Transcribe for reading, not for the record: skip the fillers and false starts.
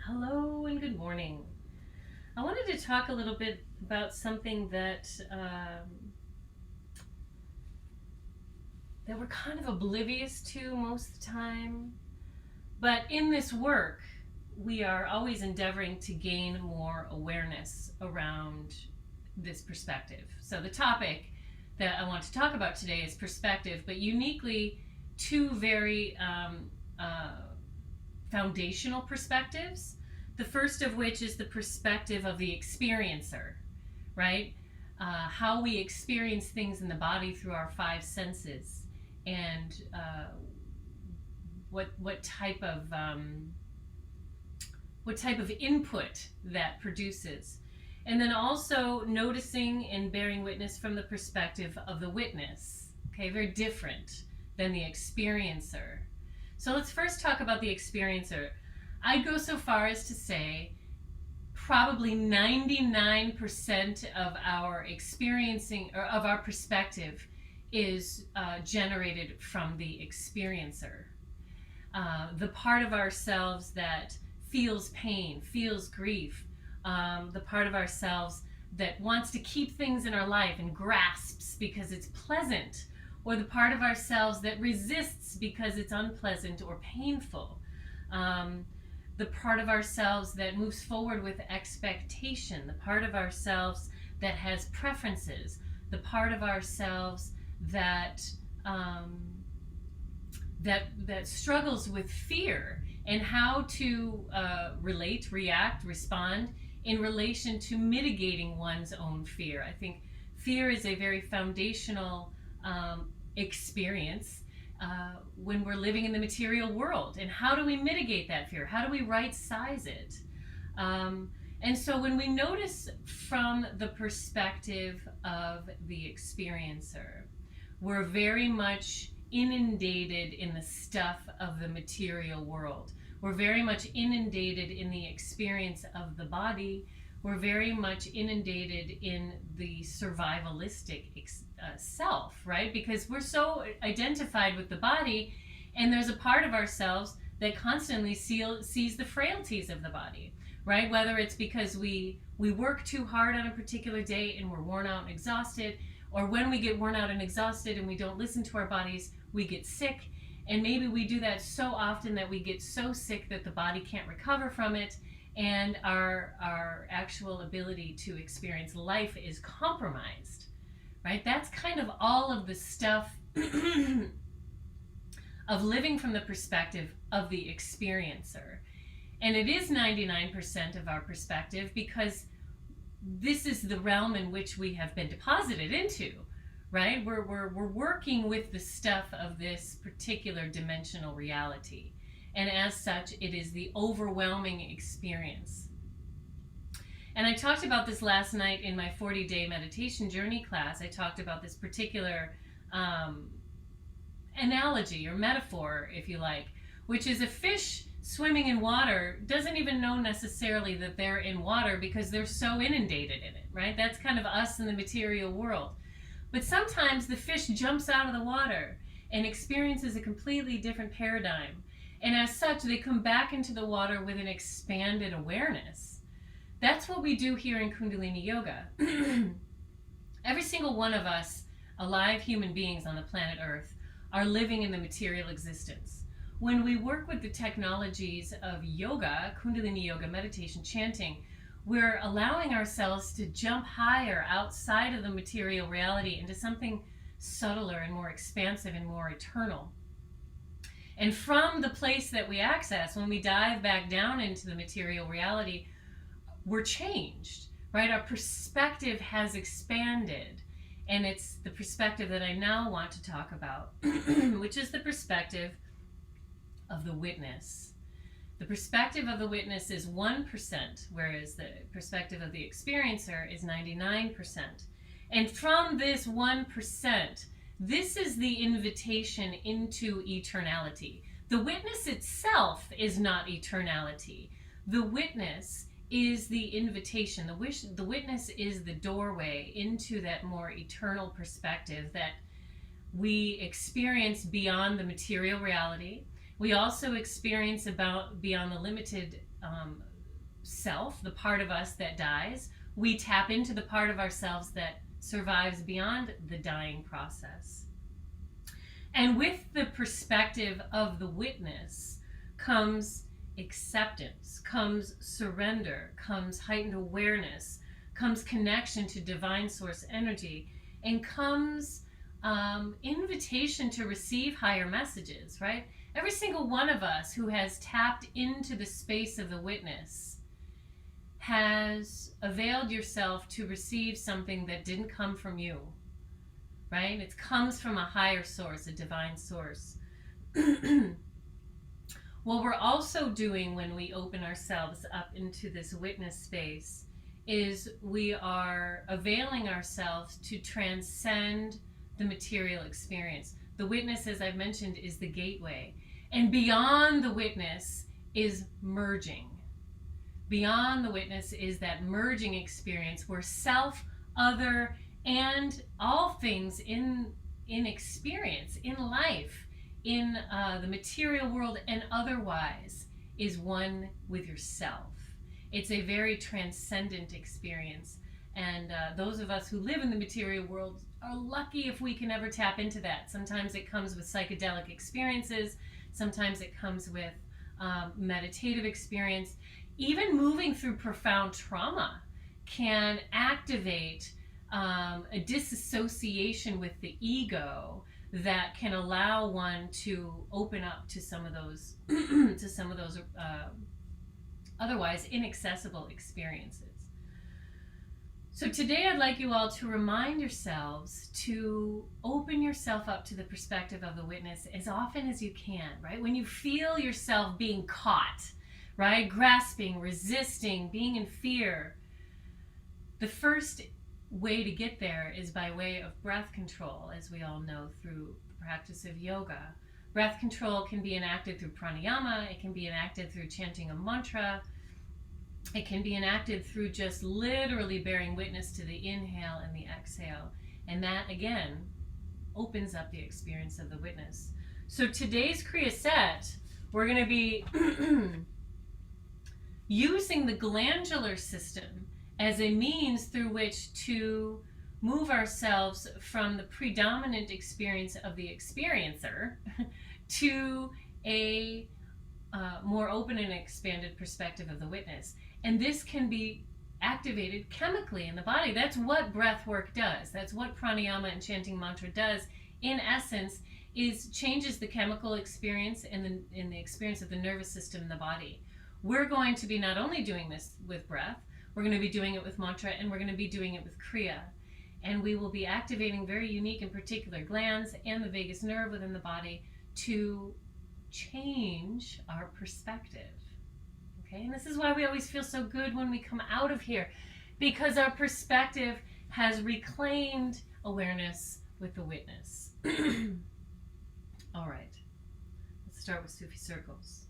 Hello and good morning. I wanted to talk a little bit about something that we're kind of oblivious to most of the time. But in this work, we are always endeavoring to gain more awareness around this perspective. So the topic that I want to talk about today is perspective, but uniquely two very foundational perspectives. The first of which is the perspective of the experiencer, right? How we experience things in the body through our five senses, and what type of input that produces, and then also noticing and bearing witness from the perspective of the witness. Okay, very different than the experiencer. So let's first talk about the experiencer. I'd go so far as to say probably 99% of our experiencing or of our perspective is generated from the experiencer. The part of ourselves that feels pain, feels grief, the part of ourselves that wants to keep things in our life and grasps because it's pleasant, or the part of ourselves that resists because it's unpleasant or painful. The part of ourselves that moves forward with expectation, the part of ourselves that has preferences, the part of ourselves that that struggles with fear and how to relate, react, respond in relation to mitigating one's own fear. I think fear is a very foundational experience when we're living in the material world. And how do we mitigate that fear? How do we right size it? And so when we notice from the perspective of the experiencer, we're very much inundated in the stuff of the material world. We're very much inundated in the experience of the body. We're very much inundated in the survivalistic self, right? Because we're so identified with the body, and there's a part of ourselves that constantly sees the frailties of the body, right? Whether it's because we work too hard on a particular day and we're worn out and exhausted, or when we get worn out and exhausted and we don't listen to our bodies, we get sick. And maybe we do that so often that we get so sick that the body can't recover from it, and our actual ability to experience life is compromised, right? That's kind of all of the stuff of living from the perspective of the experiencer. And it is 99% of our perspective because this is the realm in which we have been deposited into, right? We're working with the stuff of this particular dimensional reality. And as such, it is the overwhelming experience. And I talked about this last night in my 40-day meditation journey class. I talked about this particular analogy or metaphor, if you like, which is a fish swimming in water doesn't even know necessarily that they're in water because they're so inundated in it, right? That's kind of us in the material world. But sometimes the fish jumps out of the water and experiences a completely different paradigm. And as such, they come back into the water with an expanded awareness. That's what we do here in Kundalini Yoga. Every single one of us, alive human beings on the planet Earth, are living in the material existence. When we work with the technologies of yoga, Kundalini Yoga, meditation, chanting, we're allowing ourselves to jump higher outside of the material reality into something subtler and more expansive and more eternal. And from the place that we access, when we dive back down into the material reality, we're changed, right? Our perspective has expanded. And it's the perspective that I now want to talk about, which is the perspective of the witness. The perspective of the witness is 1%, whereas the perspective of the experiencer is 99%. And from this 1%, this is the invitation into eternality. The witness itself is not eternality. The witness is the invitation. The witness is the doorway into that more eternal perspective that we experience beyond the material reality. We also experience about beyond the limited self, the part of us that dies. We tap into the part of ourselves that survives beyond the dying process. And with the perspective of the witness comes acceptance, comes surrender, comes heightened awareness, comes connection to divine source energy, and comes invitation to receive higher messages, right? Every single one of us who has tapped into the space of the witness has availed yourself to receive something that didn't come from you, right? It comes from a higher source, a divine source. What we're also doing when we open ourselves up into this witness space is we are availing ourselves to transcend the material experience. The witness, as I've mentioned, is the gateway. And beyond the witness is merging. Beyond the witness is that merging experience where self, other, and all things in experience, in life, in the material world and otherwise, is one with yourself. It's a very transcendent experience. And those of us who live in the material world are lucky if we can ever tap into that. Sometimes it comes with psychedelic experiences. Sometimes it comes with meditative experience. Even moving through profound trauma can activate a disassociation with the ego that can allow one to open up to some of those otherwise inaccessible experiences. So today I'd like you all to remind yourselves to open yourself up to the perspective of the witness as often as you can, right? When you feel yourself being caught, right? Grasping, resisting, being in fear. The first way to get there is by way of breath control, as we all know through the practice of yoga. Breath control can be enacted through pranayama, it can be enacted through chanting a mantra, it can be enacted through just literally bearing witness to the inhale and the exhale. And that, again, opens up the experience of the witness. So today's Kriya set, we're going to be using the glandular system as a means through which to move ourselves from the predominant experience of the experiencer to a more open and expanded perspective of the witness. And this can be activated chemically in the body. That's what breath work does. That's what pranayama and chanting mantra does. In essence, is changes the chemical experience and in the experience of the nervous system in the body. We're going to be not only doing this with breath, we're going to be doing it with mantra, and we're going to be doing it with kriya. And we will be activating very unique and particular glands and the vagus nerve within the body to change our perspective. Okay, and this is why we always feel so good when we come out of here, because our perspective has reclaimed awareness with the witness. All right, let's start with Sufi circles.